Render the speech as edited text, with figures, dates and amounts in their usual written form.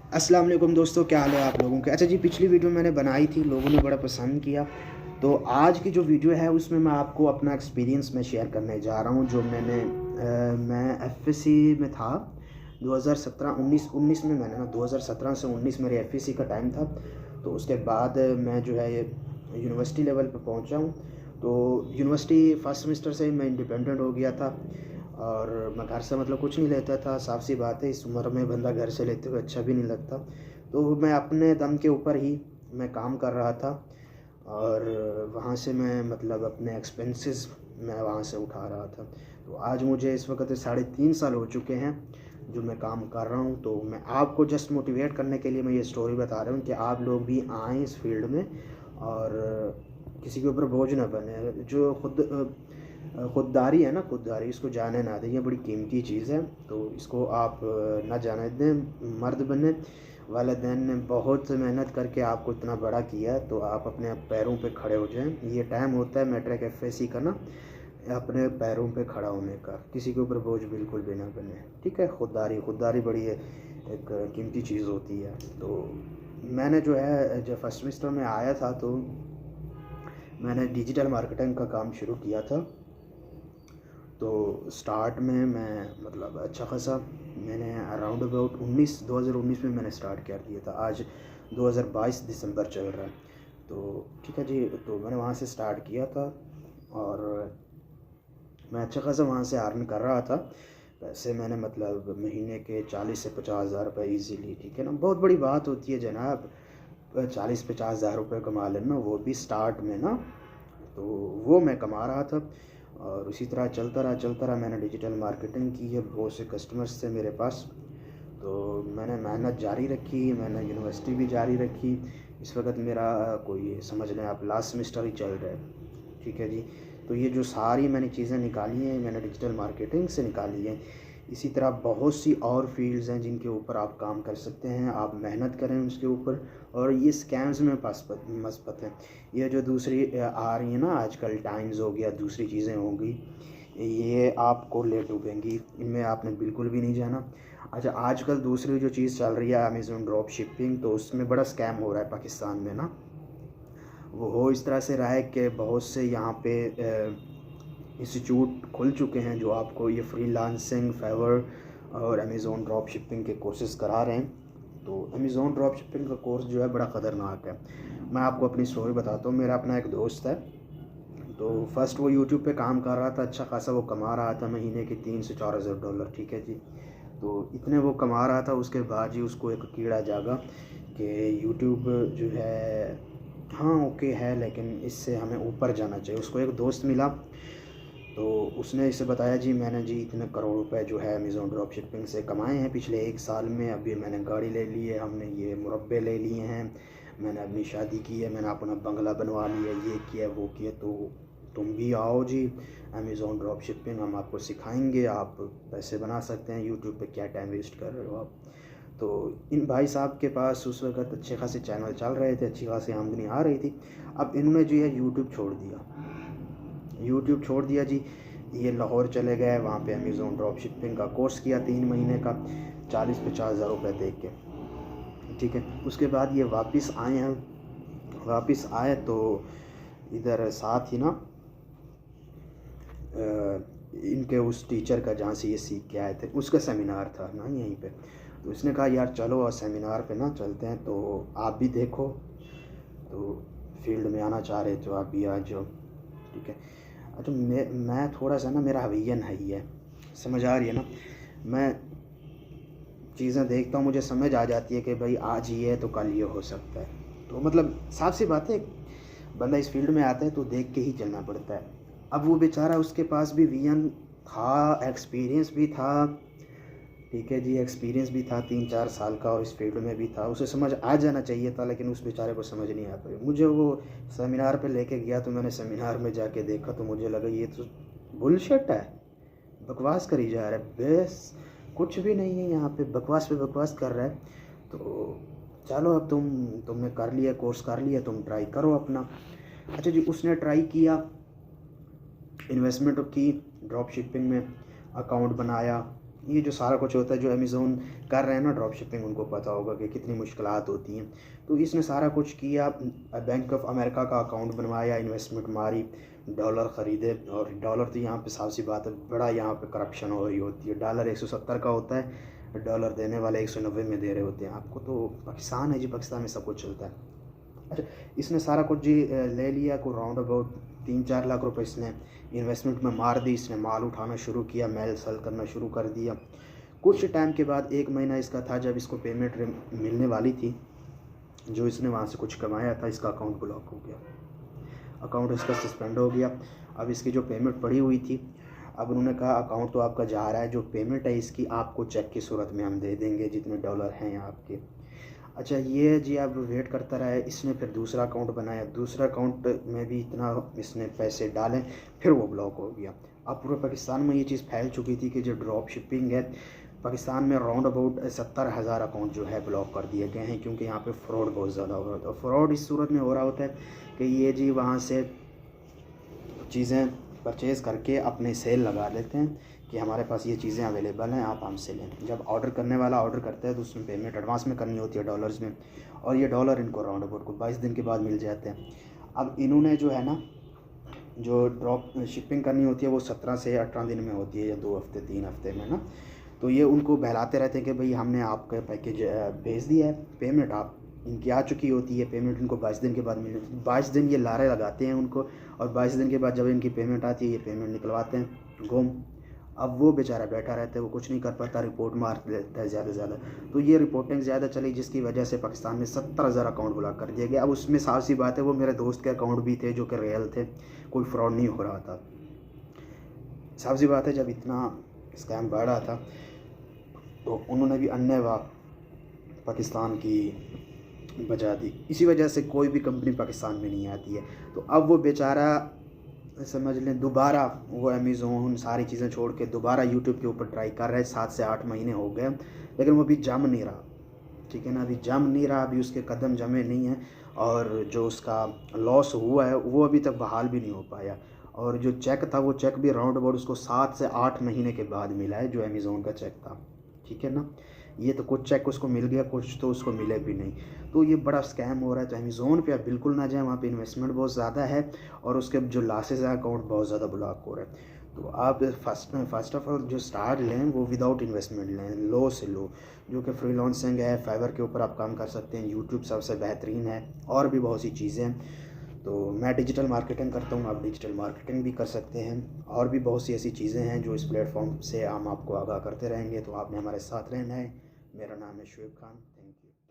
अस्सलाम वालेकुम दोस्तों, क्या हाल है आप लोगों के। अच्छा जी, पिछली वीडियो मैंने बनाई थी, लोगों ने बड़ा पसंद किया। तो आज की जो वीडियो है उसमें मैं आपको अपना एक्सपीरियंस में शेयर करने जा रहा हूँ। जो मैं एफएससी में था 2017-19 में। मैंने ना 2017 से 19 मेरे एफएससी का टाइम था। तो उसके बाद मैं जो है ये यूनिवर्सिटी लेवल पे पहुँचा हूँ। तो यूनिवर्सिटी फर्स्ट सेमेस्टर से ही मैं इंडिपेंडेंट हो गया था और मैं घर से मतलब कुछ नहीं लेता था। साफ सी बात है, इस उम्र में बंदा घर से लेते हुए अच्छा भी नहीं लगता। तो मैं अपने दम के ऊपर ही मैं काम कर रहा था और वहाँ से मैं मतलब अपने एक्सपेंसेस मैं वहाँ से उठा रहा था। तो आज मुझे इस वक्त 3.5 साल हो चुके हैं जो मैं काम कर रहा हूँ। तो मैं आपको जस्ट मोटिवेट करने के लिए मैं ये स्टोरी बता रहा हूँ कि आप लोग भी आएँ इस फील्ड में और किसी के ऊपर बोझ ना बने। जो खुददारी है ना, खुददारी, इसको जाने ना दें। ये बड़ी कीमती चीज़ है, तो इसको आप ना जाने दें। मर्द बने, वालिदैन ने बहुत मेहनत करके आपको इतना बड़ा किया है, तो आप अपने पैरों पे खड़े हो जाएं। ये टाइम होता है मैट्रिक एफएससी का ना, अपने पैरों पे खड़ा होने का। किसी के ऊपर बोझ बिल्कुल भी ना बने, ठीक है। खुददारी खुददारी बड़ी एक कीमती चीज़ होती है। तो मैंने जो है जब फर्स्ट सेमेस्टर में आया था तो मैंने डिजिटल मार्केटिंग का काम शुरू किया था। तो स्टार्ट में मैं मतलब अच्छा खासा मैंने अराउंड अबाउट 2019 में मैंने स्टार्ट कर दिया था। आज 2022 दिसंबर चल रहा है। तो ठीक है जी, तो मैंने वहाँ से स्टार्ट किया था और मैं अच्छा खासा वहाँ से अर्न कर रहा था। पैसे मैंने मतलब महीने के 40 से 50 हज़ार रुपये ईजीली, ठीक है ना। बहुत बड़ी बात होती है जनाब, 40-50 हज़ार रुपये कमा लेना, वो भी स्टार्ट में ना। तो वो मैं कमा रहा था और उसी तरह चलता रहा। मैंने डिजिटल मार्केटिंग की है, बहुत से कस्टमर्स थे मेरे पास। तो मैंने मेहनत जारी रखी, मैंने यूनिवर्सिटी भी जारी रखी। इस वक्त मेरा कोई समझ लें आप लास्ट सेमेस्टर ही चल रहा है, ठीक है जी। तो ये जो सारी मैंने चीज़ें निकाली हैं, मैंने डिजिटल मार्केटिंग से निकाली हैं। इसी तरह बहुत सी और फील्ड्स हैं जिनके ऊपर आप काम कर सकते हैं। आप मेहनत करें उसके ऊपर। और ये स्कैम्स में मस्बत है। ये जो दूसरी आ रही है ना आजकल, टाइम्स हो गया, दूसरी चीज़ें होंगी, ये आपको ले डूबेंगी। इनमें आपने बिल्कुल भी नहीं जाना। अच्छा, आजकल दूसरी जो चीज़ चल रही है अमेज़ॉन ड्रॉप शिपिंग, तो उसमें बड़ा स्कैम हो रहा है पाकिस्तान में ना। वो हो इस तरह से रहा है कि बहुत से यहाँ पे इंस्टीट्यूट खुल चुके हैं जो आपको ये फ्रीलांसिंग, फाइवर और अमेज़ॉन ड्रॉप शिपिंग के कोर्सेज करा रहे हैं। तो अमेज़ॉन ड्रॉप शिपिंग का कोर्स जो है बड़ा ख़तरनाक है। मैं आपको अपनी स्टोरी बताता हूँ। मेरा अपना एक दोस्त है, तो फर्स्ट वो यूट्यूब पे काम कर रहा था, अच्छा खासा वो कमा रहा था महीने के 3 से 4 हज़ार डॉलर, ठीक है जी। तो इतने वो कमा रहा था, उसके बाद जी उसको एक कीड़ा जागा कि यूट्यूब जो है हाँ ओके है, लेकिन इससे हमें ऊपर जाना चाहिए। उसको एक दोस्त मिला, तो उसने इसे बताया जी मैंने जी इतने करोड़ रुपए जो है अमेज़ॉन ड्रॉप शिपिंग से कमाए हैं पिछले 1 साल में। अभी मैंने गाड़ी ले ली है, हमने ये मुरब्बे ले लिए हैं, मैंने अपनी शादी की है, मैंने अपना बंगला बनवा लिया, ये किया वो किया। तो तुम भी आओ जी अमेज़ॉन ड्रॉप शिपिंग, हम आपको सिखाएंगे, आप पैसे बना सकते हैं यूट्यूब पे, क्या टाइम वेस्ट कर रहे हो आप। तो इन भाई साहब के पास उस वक्त अच्छे खासे चैनल चल रहे थे, अच्छी खासी आमदनी आ रही थी। अब इन्होंने जो है यूट्यूब छोड़ दिया जी। ये लाहौर चले गए, वहाँ पे अमेज़ॉन ड्रॉप शिपिंग का कोर्स किया 3 महीने का, 40-50 हज़ार रुपये दे के, ठीक है। उसके बाद ये वापस आए हैं। वापस आए तो इधर साथ ही ना इनके उस टीचर का जहाँ से ये सीख के आए थे उसका सेमिनार था ना यहीं पे। तो इसने कहा यार चलो और सेमिनार पे ना चलते हैं, तो आप भी देखो। तो फील्ड में आना चाह रहे तो आप भी आ जाओ, ठीक है। अच्छा, मैं थोड़ा सा ना, मेरा हवीयन है ही है, समझ आ रही है ना। मैं चीज़ें देखता हूँ, मुझे समझ आ जाती है कि भाई आज ये है तो कल ये हो सकता है। तो मतलब साफ सी बात है, बंदा इस फील्ड में आता है तो देख के ही चलना पड़ता है। अब वो बेचारा, उसके पास भी विजन था, एक्सपीरियंस भी था, ठीक है जी, एक्सपीरियंस भी था 3-4 साल का और इस फील्ड में भी था। उसे समझ आ जाना चाहिए था, लेकिन उस बेचारे को समझ नहीं आ पाई। मुझे वो सेमिनार पे लेके गया, तो मैंने सेमिनार में जाके देखा तो मुझे लगा ये तो बुलशिट है, बकवास करी जा रहा है, बेस कुछ भी नहीं है यहाँ पे, बकवास पे बकवास कर रहा है। तो चलो अब तुमने कर लिया, कोर्स कर लिया, तुम ट्राई करो अपना। अच्छा जी, उसने ट्राई किया, इन्वेस्टमेंट की ड्रॉप शिपिंग में, अकाउंट बनाया, ये जो सारा कुछ होता है जो अमेज़ोन कर रहे हैं ना ड्रॉप शिपिंग, उनको पता होगा कि कितनी मुश्किलात होती हैं। तो इसने सारा कुछ किया, बैंक ऑफ अमेरिका का अकाउंट बनवाया, इन्वेस्टमेंट मारी, डॉलर ख़रीदे। और डॉलर तो यहाँ पे साफ सी बात है बड़ा यहाँ पे करप्शन हो रही होती है। डॉलर 170 का होता है, डॉलर देने वाले 190 में दे रहे होते हैं आपको। तो पाकिस्तान है जी, पाकिस्तान में सब कुछ चलता है। अच्छा, इसने सारा कुछ जी ले लिया, को राउंड अबाउट 3-4 लाख रुपए इसने इन्वेस्टमेंट में मार दी। इसने माल उठाना शुरू किया, मेल सेल करना शुरू कर दिया। कुछ टाइम के बाद 1 महीना इसका था जब इसको पेमेंट मिलने वाली थी, जो इसने वहाँ से कुछ कमाया था, इसका अकाउंट ब्लॉक हो गया, अकाउंट इसका सस्पेंड हो गया। अब इसकी जो पेमेंट पड़ी हुई थी, अब उन्होंने कहा अकाउंट तो आपका जा रहा है, जो पेमेंट है इसकी आपको चेक की सूरत में हम दे देंगे, जितने डॉलर हैं आपके। अच्छा, ये जी अब वेट करता रहा है। इसने फिर दूसरा अकाउंट बनाया, दूसरा अकाउंट में भी इतना इसने पैसे डाले, फिर वो ब्लॉक हो गया। अब पूरे पाकिस्तान में ये चीज़ फैल चुकी थी कि जो ड्रॉप शिपिंग है, पाकिस्तान में राउंड अबाउट 70,000 अकाउंट जो है ब्लॉक कर दिए गए हैं, क्योंकि यहाँ पे फ्रॉड बहुत ज़्यादा हो रहा था। फ्रॉड इस सूरत में हो रहा होता है कि ये जी वहाँ से चीज़ें परचेज़ करके अपने सेल लगा लेते हैं कि हमारे पास ये चीज़ें अवेलेबल हैं, आप हमसे लें। जब ऑर्डर करने वाला ऑर्डर करता है तो उसमें पेमेंट एडवांस में करनी होती है डॉलर्स में, और ये डॉलर इनको राउंड अबाउट को 22 दिन के बाद मिल जाते हैं। अब इन्होंने जो है ना, जो ड्रॉप शिपिंग करनी होती है वो 17 से 18 दिन में होती है, या 2 हफ्ते 3 हफ्ते में ना। तो ये उनको बहलाते रहते हैं कि भाई हमने आपका पैकेज भेज दिया है, पेमेंट आप इनकी आ चुकी होती है, पेमेंट इनको 22 दिन के बाद मिल 22 दिन ये लारे लगाते हैं उनको, और 22 दिन के बाद जब इनकी पेमेंट आती है ये पेमेंट निकलवाते हैं गुम। अब वो बेचारा बैठा रहता है, वो कुछ नहीं कर पाता, रिपोर्ट मार देता है ज़्यादा से ज़्यादा। तो ये रिपोर्टिंग ज़्यादा चली, जिसकी वजह से पाकिस्तान में 70,000 अकाउंट ब्लॉक कर दिया गया। अब उसमें साफ सी बात है वो मेरे दोस्त के अकाउंट भी थे जो कि रियल थे, कोई फ्रॉड नहीं हो रहा था। साफ सी बात है जब इतना स्कैम बढ़ रहा था तो उन्होंने भी अन्य पाकिस्तान की बजा दी। इसी वजह से कोई भी कंपनी पाकिस्तान में नहीं आती है। तो अब वो बेचारा समझ लें दोबारा वो अमेज़ोन सारी चीज़ें छोड़ के दोबारा यूट्यूब के ऊपर ट्राई कर रहे हैं। 7 से 8 महीने हो गए, लेकिन वो अभी जम नहीं रहा, ठीक है ना, अभी जम नहीं रहा, अभी उसके कदम जमे नहीं हैं। और जो उसका लॉस हुआ है वो अभी तक बहाल भी नहीं हो पाया। और जो चेक था वो चेक भी राउंड अबाउट उसको 7 से 8 महीने के बाद मिला है, जो अमेज़ोन का चेक था, ठीक है ना। ये तो कुछ चेक उसको मिल गया, कुछ तो उसको मिले भी नहीं। तो ये बड़ा स्कैम हो रहा है। तो अमेज़ोन पे आप बिल्कुल ना जाएँ, वहाँ पे इन्वेस्टमेंट बहुत ज़्यादा है और उसके जो लॉसेस हैं अकाउंट बहुत ज़्यादा ब्लॉक हो रहा है। तो आप फर्स्ट ऑफ ऑल जो स्टार्ट लें वो विदाउट इन्वेस्टमेंट लें, लो से लो, जो कि फ्रीलांसिंग है, फाइवर के ऊपर आप काम कर सकते हैं, यूट्यूब सबसे बेहतरीन है, और भी बहुत सी चीज़ें हैं। तो मैं डिजिटल मार्केटिंग करता हूँ, आप डिजिटल मार्केटिंग भी कर सकते हैं, और भी बहुत सी ऐसी चीज़ें हैं जो इस प्लेटफॉर्म से हम आपको आगाह करते रहेंगे। तो आपने हमारे साथ रहना है। मेरा नाम है शुएब खान, थैंक यू।